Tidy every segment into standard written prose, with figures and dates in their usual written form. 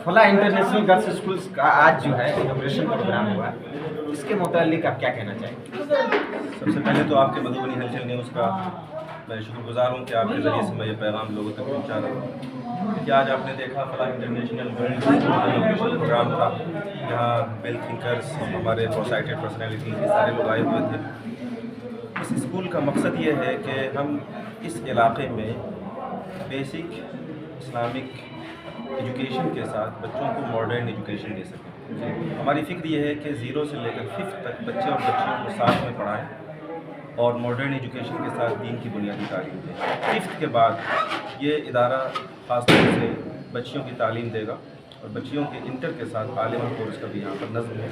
फला international girls school का आज जो है इनॉग्रेशन प्रोग्राम हुआ, इसके मुतालिक आप क्या कहना चाहेंगे? सबसे पहले तो आपके मधुबनी हलचल न्यूज़ का मैं शुक्रगुजार हूँ कि आपके ज़रिए से मैं ये पैगाम लोगों तक पहुँचा रहा हूँ कि आज आपने देखा फला इंटरनेशनल गर्ल्स इनॉग्रेशन प्रोग्राम था, जहाँ वेल थिंकर्स, हमारे प्रोसाइटेड पर्सनैलिटी के सारे लोग आए हुए थे। इस स्कूल का मकसद ये है कि हम इस इलाक़े में बेसिक इस्लामिक एजुकेशन के साथ बच्चों को मॉडर्न एजुकेशन दे सकें। हमारी फ़िक्र ये है कि 0 से लेकर 5th तक बच्चे और बच्चियों को साथ में पढ़ाएं और मॉडर्न एजुकेशन के साथ दीन की बुनियादी तालीम दें। 5th के बाद ये इदारा ख़ास तौर से बच्चियों की तालीम देगा और बच्चियों के इंटर के साथ आलिमा कोर्स का भी यहाँ पर नज़्म है।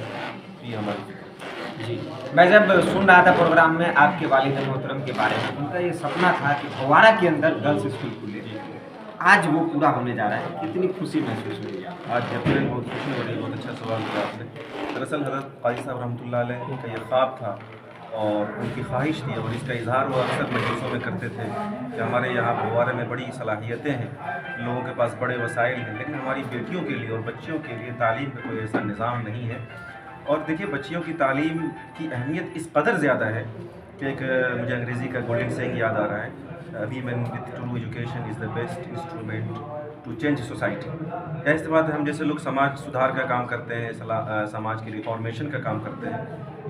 ये हमारी फ़िक्र है। जी, मैं जब सुन रहा था प्रोग्राम में आपके वालिद मोहतरम के बारे में, उनका ये सपना था कि फव्वारा के अंदर गर्ल्स स्कूल खुले, आज वो पूरा होने जा रहा है, कितनी खुशी महसूस हो रही है? आज डेफिनेटली बहुत खुशी हो रही है। बहुत अच्छा सवाल किया आपने। दरअसल हज़रत काजी साहब रहमतुल्लाह अलैह का ये ख्वाब था और उनकी ख्वाहिश थी और इसका इजहार वो अक्सर मजलिसों में करते थे कि हमारे यहाँ फव्वारे में बड़ी सलाहियतें हैं, लोगों के पास बड़े वसाइल हैं, लेकिन हमारी बेटियों के लिए और बच्चियों के लिए तालीम का कोई ऐसा निज़ाम नहीं है। और देखिए, बच्चियों की तालीम की अहमियत इस कदर ज़्यादा है कि एक मुझे अंग्रेज़ी का गोल्डन सेइंग याद आ रहा है, women with true education is the best instrument to change society. इस बात है, हम जैसे लोग समाज सुधार का काम करते हैं, समाज की रिफॉर्मेशन का काम करते हैं।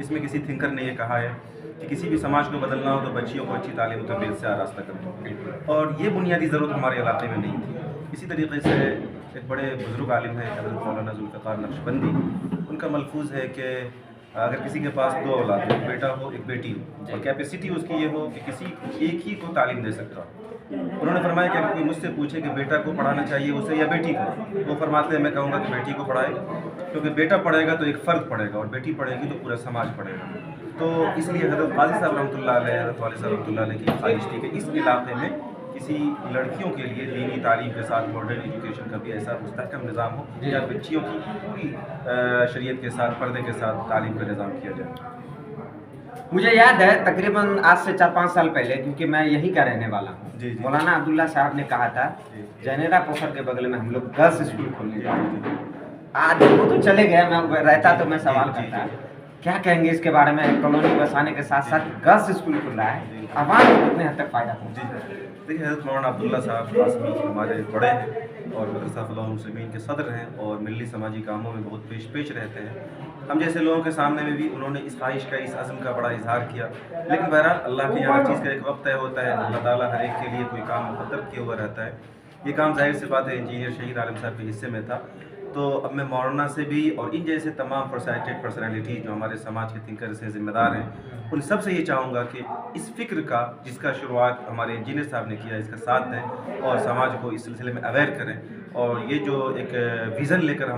इसमें किसी थिंकर ने ये कहा है कि किसी भी समाज को बदलना हो तो बच्चियों को अच्छी तालीम और तरबियत से आरास्ता करो, और ये बुनियादी ज़रूरत हमारे इलाके में नहीं थी। इसी तरीके से एक बड़े बुज़ुर्ग आलिम हैं हज़रत मौलाना ज़ुल्फ़िकार नक्शबंदी, उनका मलफूज़ है कि अगर किसी के पास 2 औलाद हो, एक बेटा हो एक बेटी हो, और कैपेसिटी उसकी ये हो कि किसी एक ही को तालीम दे सकता हो, उन्होंने फरमाया कि अगर कोई मुझसे पूछे कि बेटा को पढ़ाना चाहिए उसे या बेटी को, वो फरमाते हैं मैं कहूँगा कि बेटी को पढ़ाए, क्योंकि बेटा पढ़ेगा तो एक फ़र्द पढ़ेगा और बेटी पढ़ेगी तो पूरा समाज पढ़ेगा। तो इसलिए हज़रत काजी साहब रहमतुल्लाह अलैह, हज़रत वालिद साहब रहमतुल्लाह अलैह की ख्वाहिश थी कि इस इलाके में किसी लड़कियों के लिए दीनी तालीम के साथ मॉडर्न एजुकेशन का भी ऐसा मुस्तहकम निज़ाम हो जहाँ बच्चियों की पूरी शरीयत के साथ, पर्दे के साथ तालीम का निज़ाम किया जाए। मुझे याद है तकरीबन आज से 4-5 साल पहले, क्योंकि मैं यहीं का रहने वाला हूँ, जी। मौलाना अब्दुल्ला साहब ने कहा था जनेरा पोखर के बगल में हम लोग गर्ल्स स्कूल खोलने जा रहे हैं। आज वो तो चले गए, मैं रहता तो मैं सवाल करता, क्या कहेंगे इसके बारे में? कॉलोनी बसाने के साथ साथ गर्ल्स स्कूल खुल रहा है, आवाम को कितने हद तक फ़ायदा पहुँचा? देखिए, हज़रत मौलाना अब्दुल्ला साहब कासमी हमारे बड़े हैं और मदरसा फलाह मुस्लिमीन के सदर हैं और मिली समाजी कामों में बहुत पेश रहते हैं। हम जैसे लोगों के सामने में भी उन्होंने इस ख्वाहिश का, इस अज़्म का बड़ा इजहार किया, लेकिन बहरहाल अल्लाह के यहाँ हर चीज़ का एक वक्त तय होता है। अल्लाह ताला हर एक के लिए कोई काम मुक़द्दर किया हुआ रहता है। ये काम ज़ाहिर सी बात है इंजीनियर शहीद आलम साहब के हिस्से में था। तो अब मैं मौलाना से भी और इन जैसे तमाम प्रोसाइटेड पर्सनैलिटी जो हमारे समाज के थिंकर से ज़िम्मेदार हैं, उन सब से ये चाहूँगा कि इस फ़िक्र का, जिसका शुरुआत हमारे इंजीनियर साहब ने किया, इसका साथ दें और समाज को इस सिलसिले में अवेयर करें और ये जो एक विज़न लेकर हम